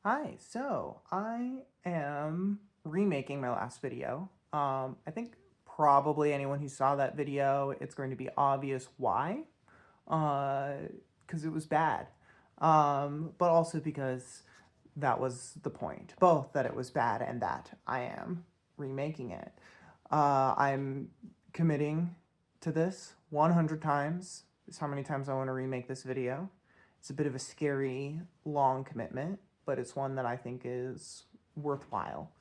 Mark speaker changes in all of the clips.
Speaker 1: Hi, so I am remaking my last video. I think probably anyone who saw that video, it's going to be obvious why, because it was bad, but also because that was the point, both that it was bad and that I am remaking it. I'm committing to this 100 times. Is how many times I want to remake this video. It's a bit of a scary, long commitment, but it's one that I think is worthwhile.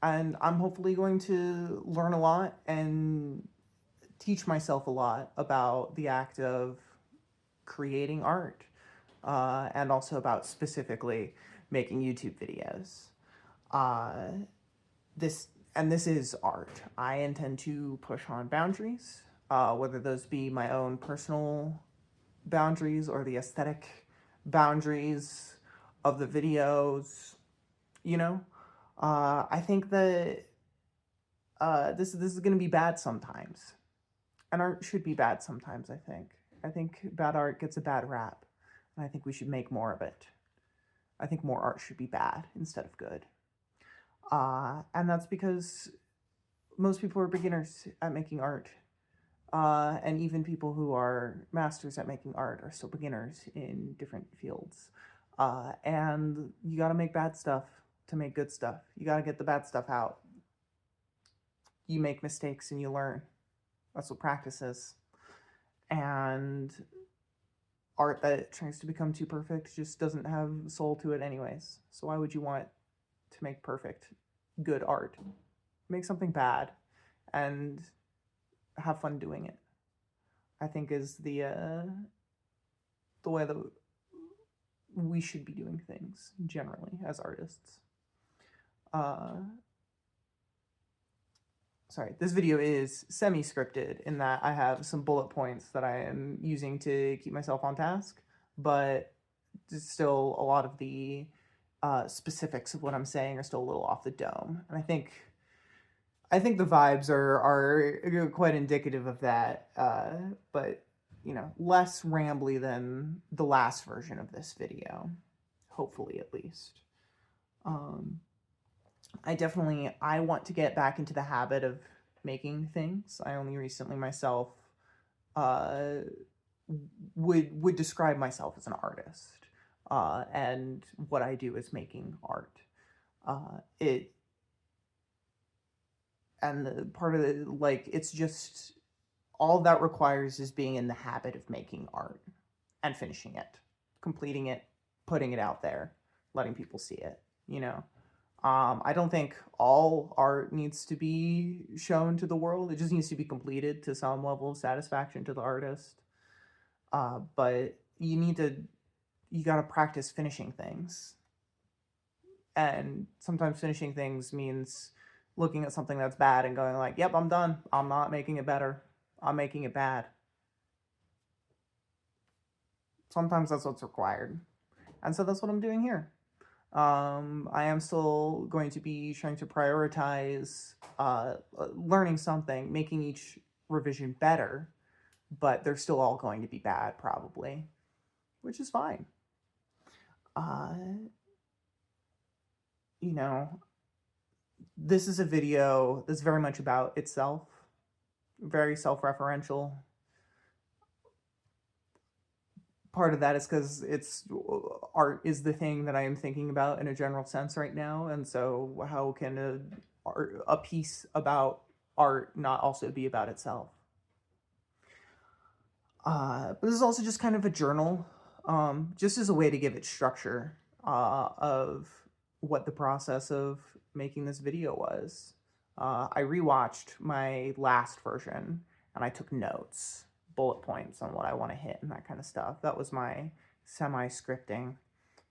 Speaker 1: And I'm hopefully going to learn a lot and teach myself a lot about the act of creating art, and also about specifically making YouTube videos. Uh, this is art. I intend to push on boundaries, whether those be my own personal boundaries or the aesthetic boundaries of the videos. You know, I think that this is going to be bad sometimes, and art should be bad sometimes. I think bad art gets a bad rap, and I think we should make more of it. I think more art should be bad instead of good, and that's because most people are beginners at making art. And even people who are masters at making art are still beginners in different fields. And you gotta make bad stuff to make good stuff. You gotta get the bad stuff out. You make mistakes and you learn. That's what practice is. And art that tries to become too perfect just doesn't have soul to it anyways. So why would you want to make perfect, good art? Make something bad and have fun doing it, I think, is the way that we should be doing things generally as artists. Uh, Sorry, this video is semi-scripted in that I have some bullet points that I am using to keep myself on task, but still a lot of the specifics of what I'm saying are still a little off the dome, and I think the vibes are quite indicative of that, but less rambly than the last version of this video, hopefully at least. Um, I want to get back into the habit of making things. I only recently myself uh, would describe myself as an artist, and what I do is making art. It and the part of it, like, it's just all that requires is being in the habit of making art and finishing it, completing it, putting it out there, letting people see it, you know. I don't think all art needs to be shown to the world. It just needs to be completed to some level of satisfaction to the artist. But you gotta practice finishing things. And sometimes finishing things means looking at something that's bad and going like, yep, I'm done. I'm not making it better. I'm making it bad. Sometimes that's what's required. And so that's what I'm doing here. I am still going to be trying to prioritize learning something, making each revision better, but they're still all going to be bad probably, which is fine. Uh, you know, this is a video that's very much about itself, very self-referential. Part of that is because it's art is the thing that I am thinking about in a general sense right now, and so how can a piece about art not also be about itself? But this is also just kind of a journal, just as a way to give it structure, of what the process of making this video was. I rewatched my last version and I took notes, bullet points on what I want to hit and that kind of stuff. That was my semi-scripting.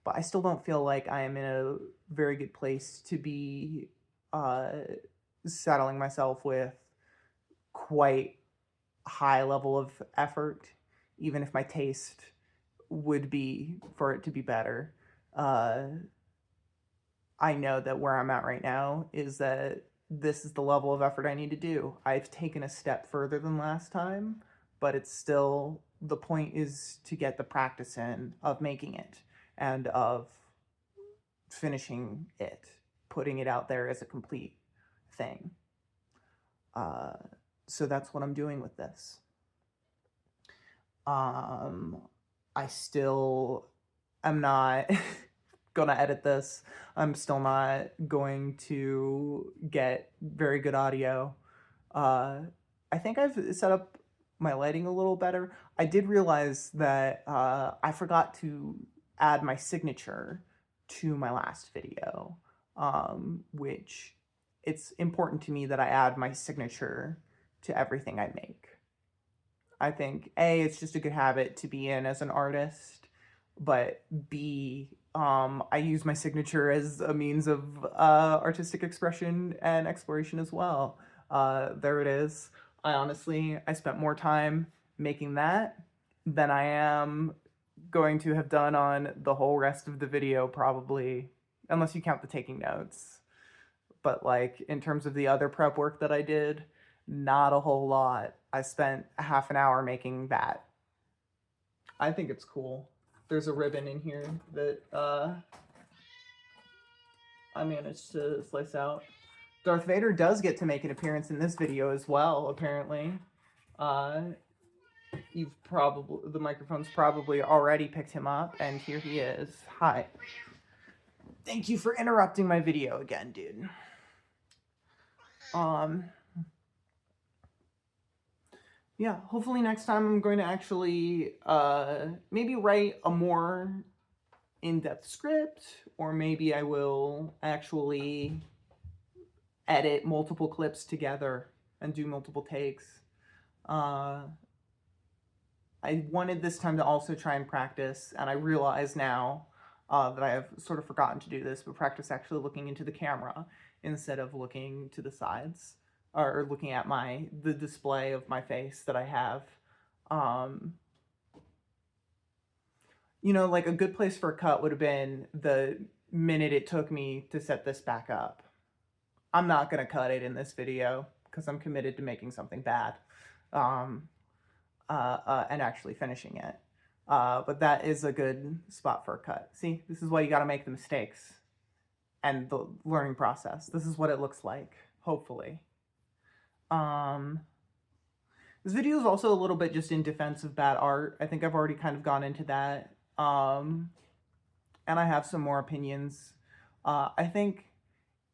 Speaker 1: But I still don't feel like I am in a very good place to be saddling myself with quite high level of effort, even if my taste would be for it to be better. I know that where I'm at right now is that this is the level of effort I need to do. I've taken a step further than last time, but it's still, the point is to get the practice in of making it and of finishing it, putting it out there as a complete thing. So that's what I'm doing with this. I still am not gonna edit this. I'm still not going to get very good audio. I think I've set up my lighting a little better. I did realize that I forgot to add my signature to my last video, which it's important to me that I add my signature to everything I make. I think A, it's just a good habit to be in as an artist, but B, I use my signature as a means of artistic expression and exploration as well. There it is. I spent more time making that than I am going to have done on the whole rest of the video, probably, unless you count the taking notes. But like in terms of the other prep work that I did, not a whole lot. I spent half an hour making that. I think it's cool. There's a ribbon in here that I managed to slice out. Darth Vader does get to make an appearance in this video as well, apparently. The microphone's probably already picked him up, and here he is. Hi. Thank you for interrupting my video again, dude. Yeah, hopefully next time I'm going to actually maybe write a more in-depth script, or maybe I will actually edit multiple clips together and do multiple takes. I wanted this time to also try and practice, and I realize now that I have sort of forgotten to do this, but practice actually looking into the camera instead of looking to the sides, or looking at the display of my face that I have. You know, like a good place for a cut would have been the minute it took me to set this back up. I'm not gonna cut it in this video because I'm committed to making something bad. And actually finishing it. But that is a good spot for a cut. See, this is why you gotta make the mistakes and the learning process. This is what it looks like, hopefully. This video is also a little bit just in defense of bad art. I think I've already kind of gone into that. And I have some more opinions. I think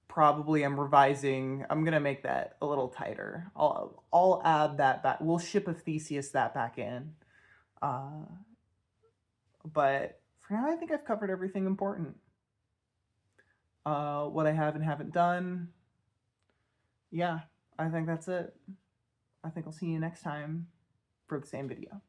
Speaker 1: probably I'm gonna make that a little tighter. I'll add that back. We'll ship of Theseus that back in. But for now, I think I've covered everything important. What I have and haven't done. Yeah, I think that's it. I think I'll see you next time for the same video.